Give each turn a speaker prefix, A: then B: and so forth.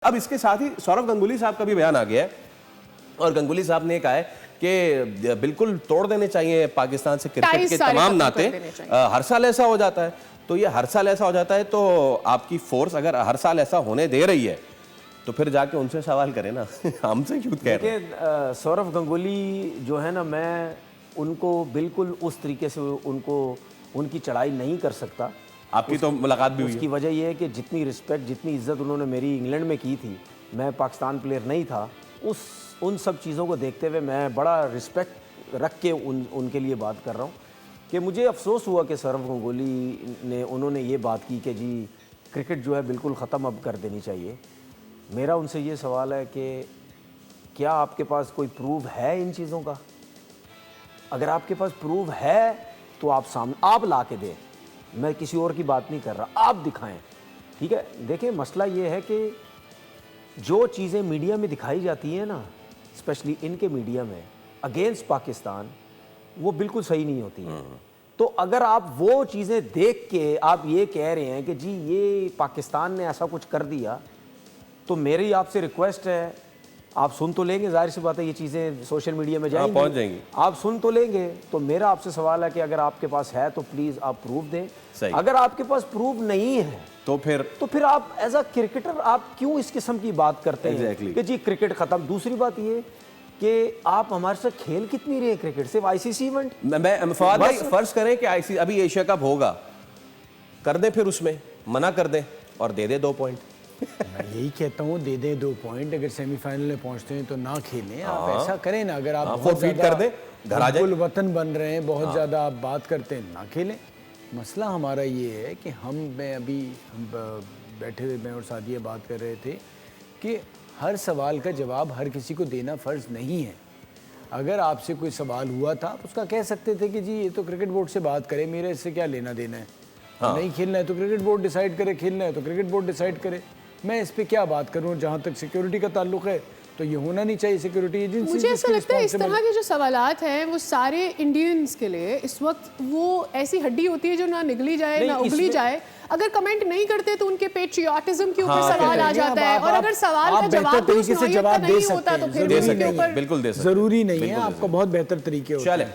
A: अब इसके साथ ही सौरव गंगुली साहब का भी बयान आ गया है और गंगुली साहब ने कहा है कि बिल्कुल तोड़ देने चाहिए पाकिस्तान से क्रिकेट के तमाम नाते। हर साल ऐसा हो जाता है, तो ये हर साल ऐसा हो जाता है तो आपकी फोर्स अगर हर साल ऐसा होने दे रही है तो फिर जाके उनसे सवाल करें ना, हमसे क्यों कह रहे हैं?
B: सौरव गंगुली जो है ना, मैं उनको बिल्कुल उस तरीके से उनकी चढ़ाई नहीं कर सकता।
A: आपकी तो मुलाकात भी हुई है।
B: उसकी वजह यह है कि जितनी रिस्पेक्ट, जितनी इज्जत उन्होंने मेरी इंग्लैंड में की थी, मैं पाकिस्तान प्लेयर नहीं था, उन सब चीज़ों को देखते हुए मैं बड़ा रिस्पेक्ट रख के उनके लिए बात कर रहा हूँ कि मुझे अफसोस हुआ कि सौरव गंगुली उन्होंने ये बात की कि जी क्रिकेट जो है बिल्कुल ख़त्म अब कर देनी चाहिए। मेरा उनसे ये सवाल है कि क्या आपके पास कोई प्रूफ है इन चीज़ों का? अगर आपके पास प्रूफ है तो आप ला के दें, मैं किसी और की बात नहीं कर रहा, आप दिखाएं, ठीक है? देखिए, मसला ये है कि जो चीज़ें मीडिया में दिखाई जाती हैं ना, स्पेशली इनके मीडिया में अगेंस्ट पाकिस्तान, वो बिल्कुल सही नहीं होती हैं। तो अगर आप वो चीज़ें देख के आप ये कह रहे हैं कि जी ये पाकिस्तान ने ऐसा कुछ कर दिया, तो मेरी आपसे रिक्वेस्ट है, आप सुन तो लेंगे, जाहिर सी बात है ये चीज़ें सोशल मीडिया में जाएंगी,
A: पहुंच जाएंगी,
B: आप सुन तो लेंगे। तो मेरा आपसे सवाल है कि अगर आपके पास है तो प्लीज़ आप प्रूफ दें। अगर आपके पास प्रूफ नहीं है तो फिर आप एज अ क्रिकेटर आप क्यों इस किस्म की बात करते हैं कि जी क्रिकेट खत्म? दूसरी बात ये कि आप हमारे साथ खेल कितनी रहे क्रिकेट, सिर्फ आईसीसी इवेंट।
A: मैं फवाद भाई, फर्ज करें कि आईसीसी अभी एशिया कप होगा, कर दें, फिर उसमें मना कर दें और दे दे 2 पॉइंट।
C: मैं यही कहता हूँ, दे दें 2 पॉइंट। अगर सेमीफाइनल में पहुंचते हैं तो ना खेलें, आप ऐसा करें ना। अगर आप बहुत
A: कर दें, घर आ जाए,
C: वतन बन रहे हैं, बहुत ज़्यादा आप बात करते हैं, ना खेलें। मसला हमारा ये है कि हम बैठे हुए, मैं और सादिया बात कर रहे थे कि हर सवाल का जवाब हर किसी को देना फ़र्ज़ नहीं है। अगर आपसे कोई सवाल हुआ था आप उसका कह सकते थे कि जी ये तो क्रिकेट बोर्ड से बात करें, मेरे इससे क्या लेना देना है। नहीं खेलना है तो क्रिकेट बोर्ड डिसाइड करे, खेलना है तो क्रिकेट बोर्ड डिसाइड करे, मैं इस पे क्या बात करूं। जहां तक सिक्योरिटी का ताल्लुक है तो ये होना नहीं चाहिए सिक्योरिटी एजेंसी।
D: मुझे ऐसा लगता है इस तरह के जो सवालात हैं वो सारे इंडियंस के लिए इस वक्त वो ऐसी हड्डी होती है जो ना निगली जाए ना उगली जाए। अगर कमेंट नहीं करते तो उनके पेट्रियाटिज्म के ऊपर सवाल आ जाता है, और अगर सवाल का जवाब
C: तरीके से जवाब दे सकते हैं,
D: तो फिर
C: बिल्कुल दे सकते हैं, जरूरी नहीं है, आपको बहुत बेहतर तरीके होते हैं।